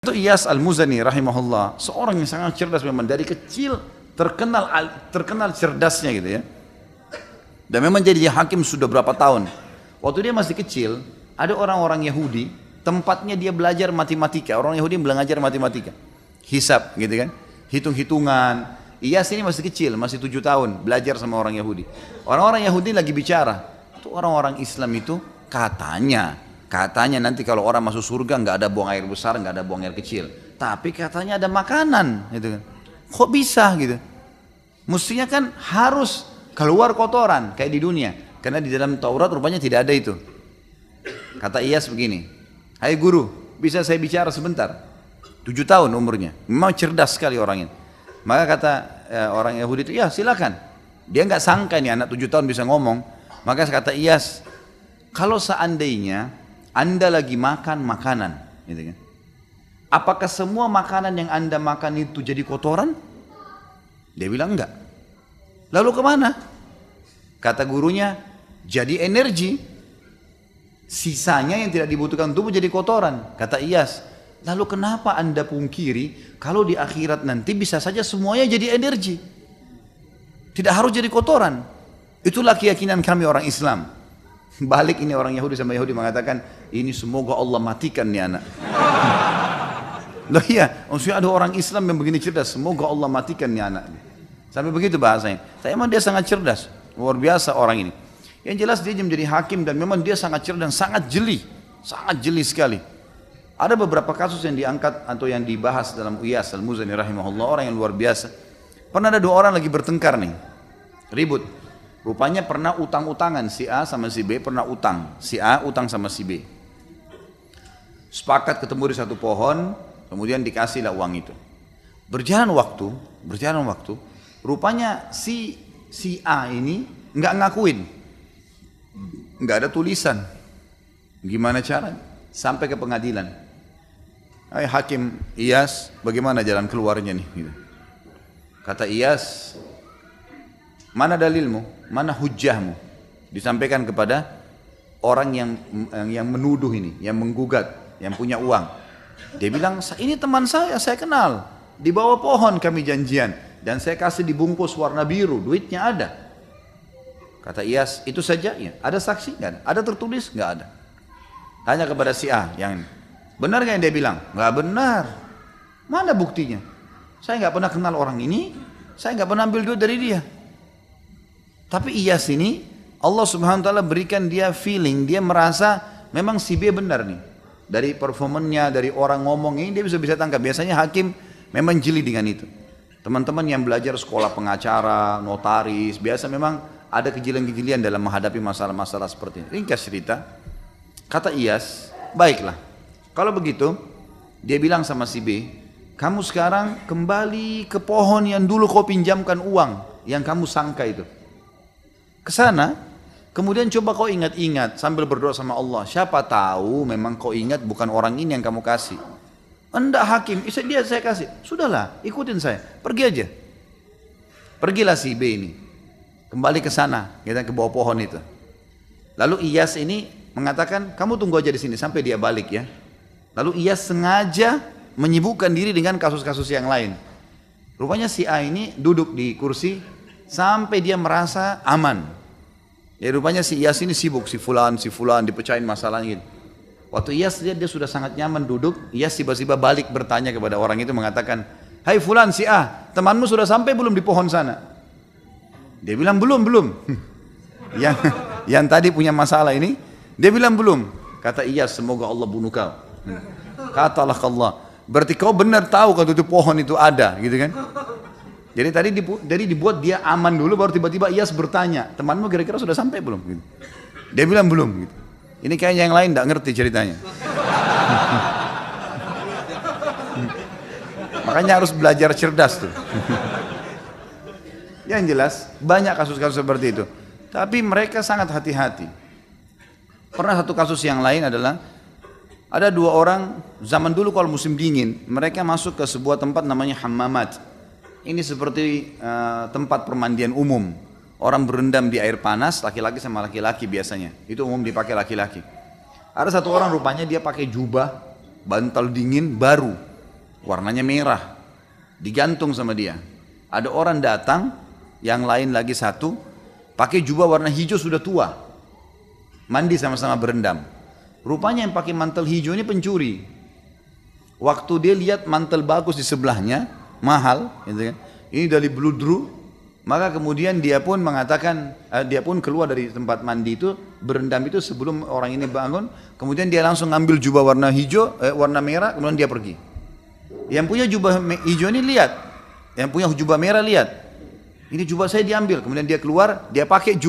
Itu Iyas Al-Muzani rahimahullah, seorang yang sangat cerdas memang dari kecil terkenal cerdasnya gitu ya. Dan memang jadi hakim sudah berapa tahun. Waktu dia masih kecil, ada orang-orang Yahudi, tempatnya dia belajar matematika. Orang Yahudi belajar matematika, hisab gitu kan, hitung-hitungan. Iyas ini masih kecil, masih 7 tahun, belajar sama orang Yahudi. Orang-orang Yahudi lagi bicara, itu orang-orang Islam itu katanya nanti kalau orang masuk surga nggak ada buang air besar, nggak ada buang air kecil. Tapi katanya ada makanan, gitu kan. Kok bisa gitu? Mestinya kan harus keluar kotoran kayak di dunia, karena di dalam Taurat rupanya tidak ada itu. Kata Iyas begini, hai guru, bisa saya bicara sebentar? 7 tahun umurnya, memang cerdas sekali orang ini. Maka kata orang Yahudi itu, ya silakan. Dia nggak sangka nih anak 7 tahun bisa ngomong. Maka kata Iyas, kalau seandainya Anda lagi makan makanan, gitu kan, apakah semua makanan yang Anda makan itu jadi kotoran? Dia bilang enggak. Lalu kemana? Kata gurunya, jadi energi. Sisanya yang tidak dibutuhkan tubuh jadi kotoran. Kata Iyas, lalu kenapa Anda pungkiri kalau di akhirat nanti bisa saja semuanya jadi energi? Tidak harus jadi kotoran. Itulah keyakinan kami orang Islam. Balik ini orang Yahudi sama Yahudi mengatakan, ini semoga Allah matikan nih anak. Loh iya, maksudnya ada orang Islam yang begini cerdas, semoga Allah matikan nih anak. Sampai begitu bahasanya. Tapi memang dia sangat cerdas, luar biasa orang ini. Yang jelas dia menjadi hakim dan memang dia sangat cerdas dan sangat jeli sekali. Ada beberapa kasus yang diangkat atau yang dibahas dalam Iyas Al-Muzani rahimahullah, orang yang luar biasa. Pernah ada 2 orang lagi bertengkar nih, ribut. Rupanya pernah utang-utangan, si A sama si B pernah utang. Si A utang sama si B. Sepakat ketemu di satu pohon, kemudian dikasihlah uang itu. Berjalan waktu, rupanya si A ini nggak ngakuin, nggak ada tulisan. Gimana caranya? Sampai ke pengadilan. Hai hakim Iyas, bagaimana jalan keluarnya nih? Gitu. Kata Iyas, mana dalilmu, mana hujjahmu? Disampaikan kepada orang yang menuduh ini, yang menggugat, yang punya uang. Dia bilang, ini teman saya kenal. Di bawah pohon kami janjian. Dan saya kasih dibungkus warna biru, duitnya ada. Kata Iyas, itu saja? Ya. Ada saksi? Nggak ada. Ada tertulis? Nggak ada. Tanya kepada si A yang ini. Benar nggak yang dia bilang? Nggak benar. Mana buktinya? Saya nggak pernah kenal orang ini. Saya nggak pernah ambil duit dari dia. Tapi Iyas ini, Allah subhanahu wa ta'ala berikan dia feeling, dia merasa memang si B benar nih. Dari performanya, dari orang ngomong ini dia bisa tangkap. Biasanya hakim memang jeli dengan itu. Teman-teman yang belajar sekolah pengacara, notaris, biasa memang ada kejelian-kejelian dalam menghadapi masalah-masalah seperti ini. Ringkas cerita, kata Iyas, baiklah. Kalau begitu, dia bilang sama si B, kamu sekarang kembali ke pohon yang dulu kau pinjamkan uang, yang kamu sangka itu. Kesana, kemudian coba kau ingat-ingat sambil berdoa sama Allah. Siapa tahu memang kau ingat bukan orang ini yang kamu kasih. Enggak hakim, dia saya kasih. Sudahlah, ikutin saya, pergi aja. Pergilah si B ini, kembali ke sana, kita ke bawah pohon itu. Lalu Iyas ini mengatakan, kamu tunggu aja di sini sampai dia balik ya. Lalu Iyas sengaja menyibukkan diri dengan kasus-kasus yang lain. Rupanya si A ini duduk di kursi sampai dia merasa aman. Ya rupanya si Iyas ini sibuk, si fulan dipecahin masalahnya gitu. Waktu Iyas dia sudah sangat nyaman duduk, Iyas tiba-tiba balik bertanya kepada orang itu mengatakan, hai fulan si A, temanmu sudah sampai belum di pohon sana? Dia bilang belum. yang tadi punya masalah ini, dia bilang belum. Kata Iyas, semoga Allah bunuh kau. Katalah Allah, berarti kau benar tahu kalau itu pohon itu ada, gitu kan? Jadi tadi dibuat dia aman dulu, baru tiba-tiba Iyas bertanya, temanmu kira-kira sudah sampai belum? Gitu. Dia bilang belum. Gitu. Ini kayaknya yang lain tidak ngerti ceritanya. Makanya harus belajar cerdas tuh. Yang jelas banyak kasus-kasus seperti itu. Tapi mereka sangat hati-hati. Pernah satu kasus yang lain adalah ada 2 orang zaman dulu kalau musim dingin mereka masuk ke sebuah tempat namanya hammamat. Ini seperti tempat permandian umum. Orang berendam di air panas, laki-laki sama laki-laki biasanya. Itu umum dipakai laki-laki. Ada satu orang rupanya dia pakai jubah, bantal dingin baru. warnanya merah, digantung sama dia. Ada orang datang, yang lain lagi satu, pakai jubah warna hijau sudah tua, mandi sama-sama berendam. Rupanya yang pakai mantel hijau ini pencuri. Waktu dia lihat mantel bagus di sebelahnya, mahal, gitu kan, ini dari bludru, maka kemudian dia pun mengatakan, dia pun keluar dari tempat mandi itu, berendam itu sebelum orang ini bangun, kemudian dia langsung ngambil jubah warna hijau, warna merah, kemudian dia pergi. Yang punya jubah hijau ini lihat, yang punya jubah merah lihat, ini jubah saya diambil, kemudian dia keluar, dia pakai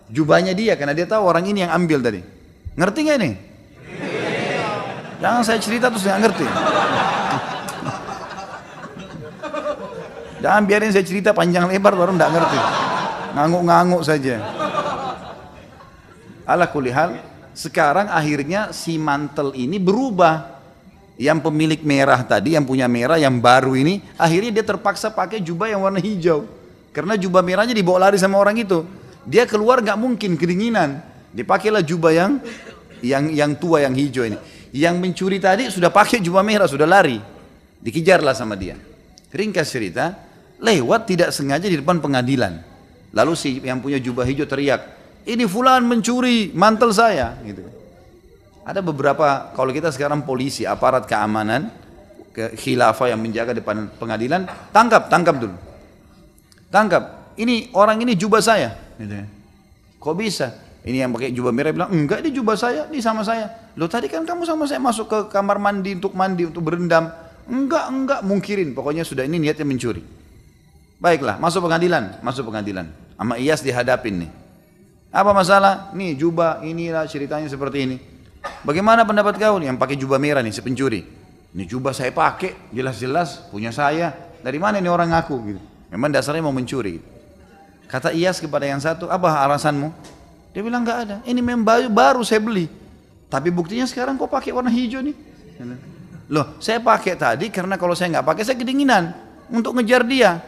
jubahnya dia, karena dia tahu orang ini yang ambil tadi. Ngerti nggak ini? Jangan saya cerita terus nggak ngerti. Jangan biarin saya cerita panjang lebar baru nggak ngerti. Ngangguk-ngangguk saja. Ala kulli hal, sekarang akhirnya si mantel ini berubah. Yang pemilik merah tadi, yang punya merah, yang baru ini, akhirnya dia terpaksa pakai jubah yang warna hijau. Karena jubah merahnya dibawa lari sama orang itu. Dia keluar nggak mungkin, kedinginan. Dipakailah jubah yang tua, yang hijau ini. Yang mencuri tadi sudah pakai jubah merah, sudah lari. Dikejarlah sama dia. Ringkas cerita, lewat tidak sengaja di depan pengadilan. Lalu si yang punya jubah hijau teriak, ini fulan mencuri mantel saya. Gitu. Ada beberapa, kalau kita sekarang polisi, aparat keamanan, khilafah yang menjaga depan pengadilan, tangkap dulu. Tangkap, ini orang ini jubah saya. Gitu. Kok bisa? Ini yang pakai jubah merah bilang, enggak, ini jubah saya, ini sama saya. Loh tadi kan kamu sama saya masuk ke kamar mandi, untuk berendam. Enggak, mungkirin. Pokoknya sudah ini niatnya mencuri. Baiklah, masuk pengadilan. Sama Iyas dihadapin nih. Apa masalah? Nih jubah, inilah ceritanya seperti ini. Bagaimana pendapat kau nih yang pakai jubah merah nih, si pencuri? Ini jubah saya pakai, jelas-jelas punya saya. Dari mana ini orang ngaku? Gitu. Memang dasarnya mau mencuri. Gitu. Kata Iyas kepada yang satu, apa alasanmu? Dia bilang nggak ada. Ini memang baru saya beli. Tapi buktinya sekarang kok pakai warna hijau nih? Loh, saya pakai tadi karena kalau saya nggak pakai saya kedinginan untuk ngejar dia.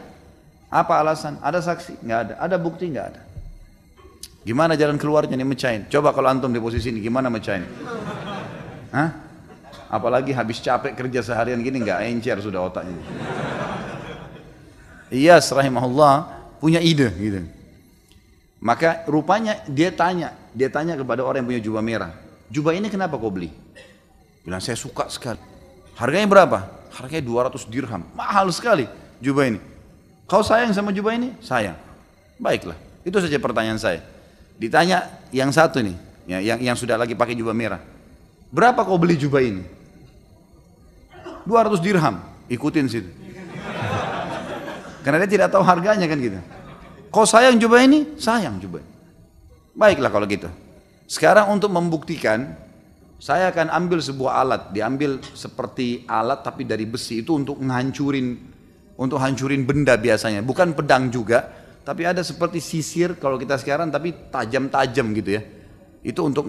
Apa alasan? Ada saksi? Nggak ada. Ada bukti? Nggak ada. Gimana jalan keluarnya nih mecahin? Coba kalau antum di posisi ini gimana mecahin? Hah? Apalagi habis capek kerja seharian gini nggak encer sudah otaknya. Iyas rahimahullah punya ide gitu. Maka rupanya dia tanya kepada orang yang punya jubah merah, jubah ini kenapa kau beli? Bilang saya suka sekali. Harganya berapa? Harganya 200 dirham, mahal sekali jubah ini. Kau sayang sama jubah ini? Sayang. Baiklah, itu saja pertanyaan saya. Ditanya yang satu nih, yang sudah lagi pakai jubah merah, berapa kau beli jubah ini? 200 dirham, ikutin situ. Karena dia tidak tahu harganya kan gitu. Kau sayang jubah ini? Sayang jubah ini. Baiklah kalau gitu. Sekarang untuk membuktikan, saya akan ambil sebuah alat. Diambil seperti alat tapi dari besi, itu untuk hancurin benda biasanya. Bukan pedang juga, tapi ada seperti sisir kalau kita sekarang tapi tajam-tajam gitu ya. Itu untuk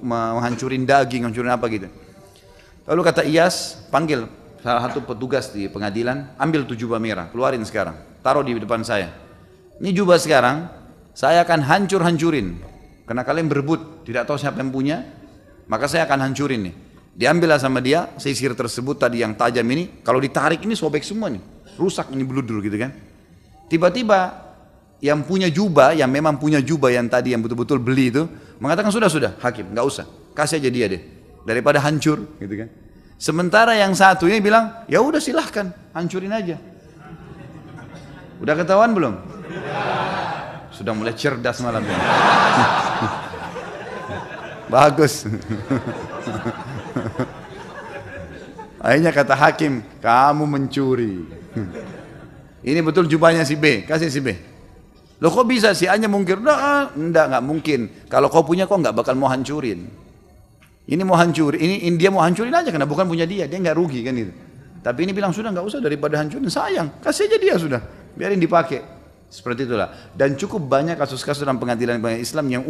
menghancurin daging, hancurin apa gitu. Lalu kata Iyas, panggil salah satu petugas di pengadilan, ambil tuh jubah merah, keluarin sekarang, taruh di depan saya. Ini jubah sekarang, saya akan hancurin. Karena kalian berebut, tidak tahu siapa yang punya, maka saya akan hancurin nih. Diambillah sama dia, sisir tersebut tadi yang tajam ini, kalau ditarik ini sobek semua nih, rusak ini bludur gitu kan. Tiba-tiba yang punya jubah, yang memang punya jubah yang tadi yang betul-betul beli itu, mengatakan sudah hakim, nggak usah, kasih aja dia deh, daripada hancur gitu kan. Sementara yang satu ini bilang, ya udah silahkan, hancurin aja. Udah ketahuan belum? Sudah mulai cerdas malam ini. Bagus. Akhirnya kata hakim, kamu mencuri. Ini betul jubahnya si B, kasih si B. Loh kok bisa si A nya mungkir? Nggak mungkin. Kalau kau punya kau nggak bakal mau hancurin. Ini mau hancurin, ini dia mau hancurin aja karena bukan punya dia nggak rugi kan itu. Tapi ini bilang sudah nggak usah, daripada hancurin sayang, kasih aja dia sudah, biarin dipakai. Seperti itulah. Dan cukup banyak kasus-kasus dalam pengadilan Islam yang